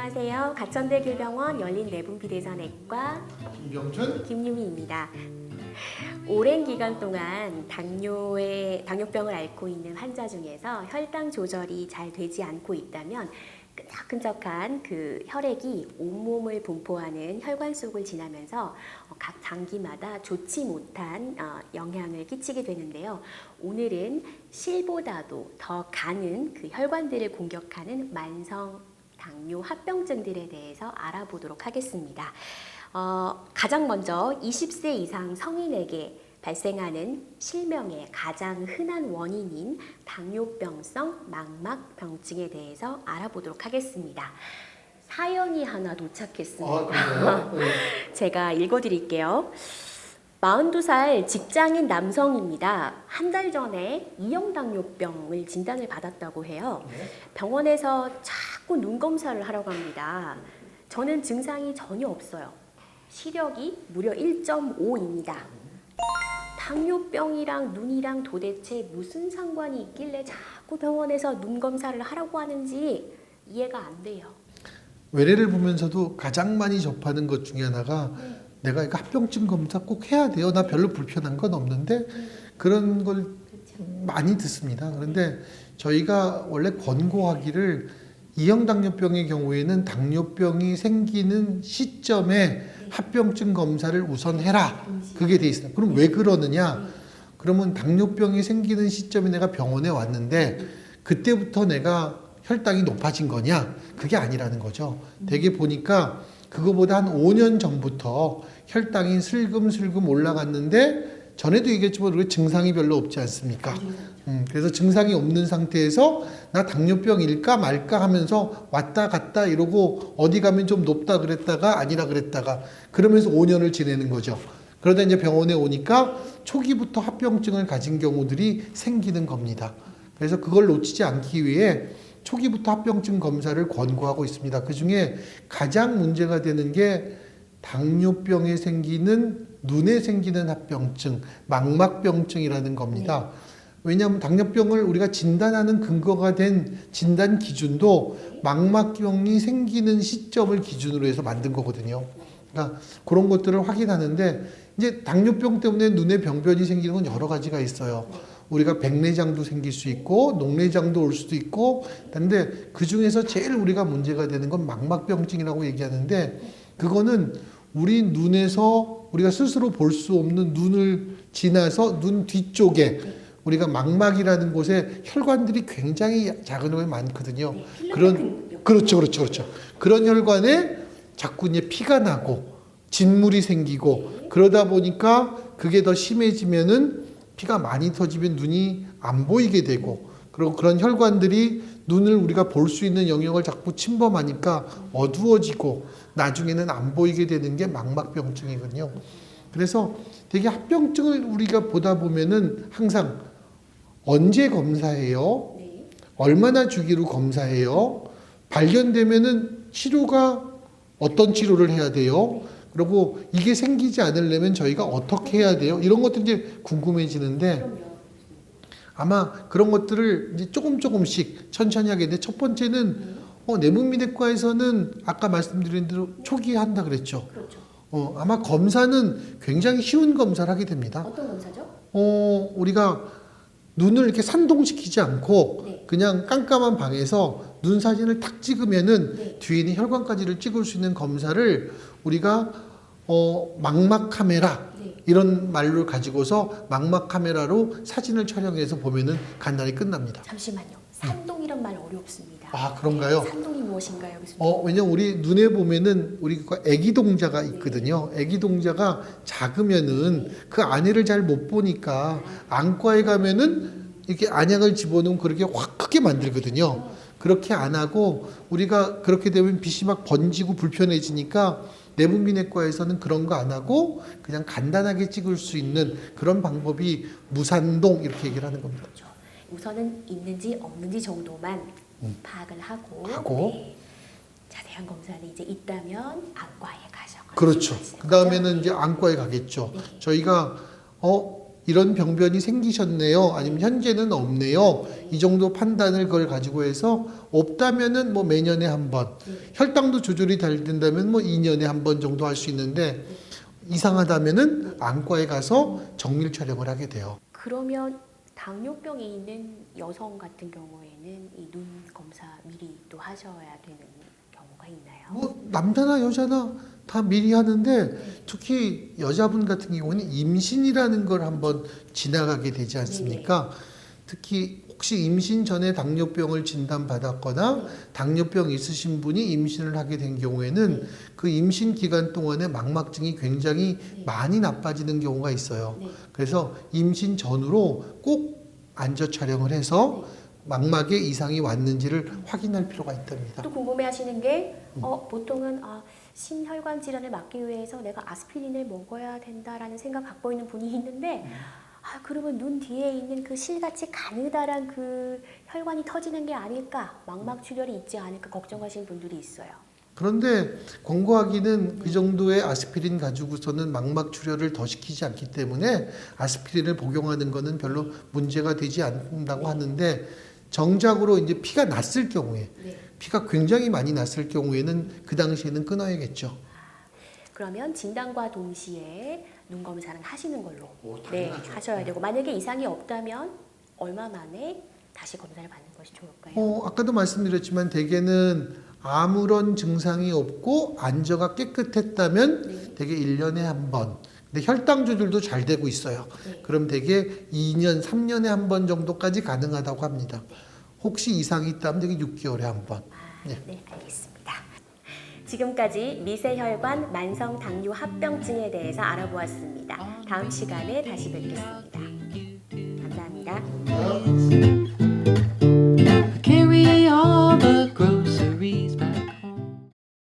안녕하세요. 가천대교병원 열린내분비대사내과 김경준 김유미입니다. 오랜 기간 동안 당뇨병을 앓고 있는 환자 중에서 혈당 조절이 잘 되지 않고 있다면 끈적끈적한 그 혈액이 온몸을 분포하는 혈관 속을 지나면서 각 장기마다 좋지 못한 영향을 끼치게 되는데요. 오늘은 실보다도 더 가는 그 혈관들을 공격하는 만성 당뇨 합병증들에 대해서 알아보도록 하겠습니다. 가장 먼저 20세 이상 성인에게 발생하는 실명의 가장 흔한 원인인 당뇨병성 망막병증에 대해서 알아보도록 하겠습니다. 사연이 하나 도착했습니다. 그래요? 네. 제가 읽어드릴게요. 42살 직장인 남성입니다. 한 달 전에 이형당뇨병을 진단을 받았다고 해요. 병원에서 자꾸 눈 검사를 하라고 합니다. 저는 증상이 전혀 없어요. 시력이 무려 1.5입니다. 당뇨병이랑 눈이랑 도대체 무슨 상관이 있길래 자꾸 병원에서 눈 검사를 하라고 하는지 이해가 안 돼요. 외래를 보면서도 가장 많이 접하는 것 중에 하나가 내가 이거 합병증 검사 꼭 해야 돼요. 나 별로 불편한 건 없는데 그런 걸 많이 듣습니다. 그런데 저희가 원래 권고하기를 이형 당뇨병의 경우에는 당뇨병이 생기는 시점에 합병증 검사를 우선 해라. 그게 돼 있어요. 그럼 왜 그러느냐? 그러면 당뇨병이 생기는 시점에 내가 병원에 왔는데 그때부터 내가 혈당이 높아진 거냐? 그게 아니라는 거죠. 되게 보니까 그거보다 한 5년 전부터 혈당이 슬금슬금 올라갔는데 전에도 얘기했지만 우리가 증상이 별로 없지 않습니까? 그래서 증상이 없는 상태에서 나 당뇨병일까 말까 하면서 왔다 갔다 이러고 어디 가면 좀 높다 그랬다가 아니라 그랬다가 그러면서 5년을 지내는 거죠. 그러다 이제 병원에 오니까 초기부터 합병증을 가진 경우들이 생기는 겁니다. 그래서 그걸 놓치지 않기 위해 초기부터 합병증 검사를 권고하고 있습니다. 그 중에 가장 문제가 되는 게 당뇨병에 생기는 눈에 생기는 합병증, 망막병증이라는 겁니다. 왜냐하면 당뇨병을 우리가 진단하는 근거가 된 진단 기준도 망막병이 생기는 시점을 기준으로 해서 만든 거거든요. 그러니까 그런 것들을 확인하는데 이제 당뇨병 때문에 눈에 병변이 생기는 건 여러 가지가 있어요. 우리가 백내장도 생길 수 있고 녹내장도 올 수도 있고 근데 그 중에서 제일 우리가 문제가 되는 건 망막병증이라고 얘기하는데 그거는 우리 눈에서 우리가 스스로 볼 수 없는 눈을 지나서 눈 뒤쪽에 우리가 망막이라는 곳에 혈관들이 굉장히 작은 게 많거든요. 그렇죠. 그런 혈관에 자꾸 이제 피가 나고 진물이 생기고 그러다 보니까 그게 더 심해지면은 피가 많이 터지면 눈이 안 보이게 되고 그리고 그런 혈관들이 눈을 우리가 볼 수 있는 영역을 자꾸 침범하니까 어두워지고 나중에는 안 보이게 되는 게 망막병증이거든요. 그래서 되게 합병증을 우리가 보다 보면은 항상 언제 검사해요? 얼마나 주기로 검사해요? 발견되면은 치료가 어떤 치료를 해야 돼요? 그리고 이게 생기지 않으려면 저희가 어떻게 해야 돼요? 이런 것들이 이제 궁금해지는데 아마 그런 것들을 이제 조금씩 천천히 하겠는데 첫 번째는 내분비내과에서는 아까 말씀드린 대로 초기에 한다 그랬죠. 그렇죠. 아마 검사는 굉장히 쉬운 검사를 하게 됩니다. 어떤 검사죠? 우리가 눈을 이렇게 산동시키지 않고 네. 그냥 깜깜한 방에서 눈 사진을 탁 찍으면은 뒤에 있는 혈관까지를 찍을 수 있는 검사를 우리가 망막 카메라 이런 말로 가지고서 망막 카메라로 사진을 촬영해서 보면은 간단히 끝납니다. 잠시만요. 산동이란 말 어렵습니다. 아, 그런가요? 산동이 무엇인가요, 교수님? 왜냐면 우리 눈에 보면은 우리가 애기 동자가 있거든요. 애기 동자가 작으면은 그 안에를 잘 못 보니까 안과에 가면은 이렇게 안약을 집어넣으면 그렇게 확 크게 만들거든요. 그렇게 안 하고 우리가 그렇게 되면 빛이 막 번지고 불편해지니까 내분비내과에서는 그런 거 안 하고 그냥 간단하게 찍을 수 있는 그런 방법이 무산동 이렇게 얘기를 하는 겁니다. 그렇죠. 우선은 있는지 없는지 정도만 파악을 하고 네. 자세한 검사는 이제 있다면 안과에 가셔. 그렇죠. 그 다음에는 이제 안과에 가겠죠. 네. 저희가 이런 병변이 생기셨네요. 아니면 현재는 없네요. 이 정도 판단을 그걸 가지고 해서 없다면은 뭐 매년에 한 번, 혈당도 조절이 잘 된다면 뭐 2년에 한 번 정도 할 수 있는데 이상하다면은 안과에 가서 정밀 촬영을 하게 돼요. 그러면 당뇨병이 있는 여성 같은 경우에는 이 눈 검사 미리 또 하셔야 되는 경우가 있나요? 뭐 남자나 여자나 다 미리 하는데 특히 여자분 같은 경우는 임신이라는 걸 한번 지나가게 되지 않습니까? 특히 혹시 임신 전에 당뇨병을 진단받았거나 당뇨병 있으신 분이 임신을 하게 된 경우에는 그 임신 기간 동안에 망막증이 굉장히 많이 나빠지는 경우가 있어요. 그래서 임신 전후로 꼭 안저 촬영을 해서 망막에 이상이 왔는지를 확인할 필요가 있답니다. 또 궁금해하시는 게 보통은 심혈관 질환을 막기 위해서 내가 아스피린을 먹어야 된다라는 생각 갖고 있는 분이 있는데 그러면 눈 뒤에 있는 그 실같이 가느다란 그 혈관이 터지는 게 아닐까, 망막 출혈이 있지 않을까 걱정하시는 분들이 있어요. 그런데 권고하기는 그 정도의 아스피린 가지고서는 망막 출혈을 더 시키지 않기 때문에 아스피린을 복용하는 것은 별로 문제가 되지 않는다고 하는데 정작으로 이제 피가 났을 경우에 피가 굉장히 많이 났을 경우에는 그 당시에는 끊어야겠죠. 그러면 진단과 동시에 눈 검사는 하시는 걸로 하셔야 되고 만약에 이상이 없다면 얼마 만에 다시 검사를 받는 것이 좋을까요? 아까도 말씀드렸지만 대개는 아무런 증상이 없고 안저가 깨끗했다면 대개 1년에 한 번. 근데 혈당 조절도 잘 되고 있어요. 그럼 대개 2년, 3년에 한 번 정도까지 가능하다고 합니다. 혹시 이상이 있다면 되게 6개월에 한 번. 네, 알겠습니다. 지금까지 미세혈관 만성 당뇨 합병증에 대해서 알아보았습니다. 다음 시간에 다시 뵙겠습니다. 감사합니다.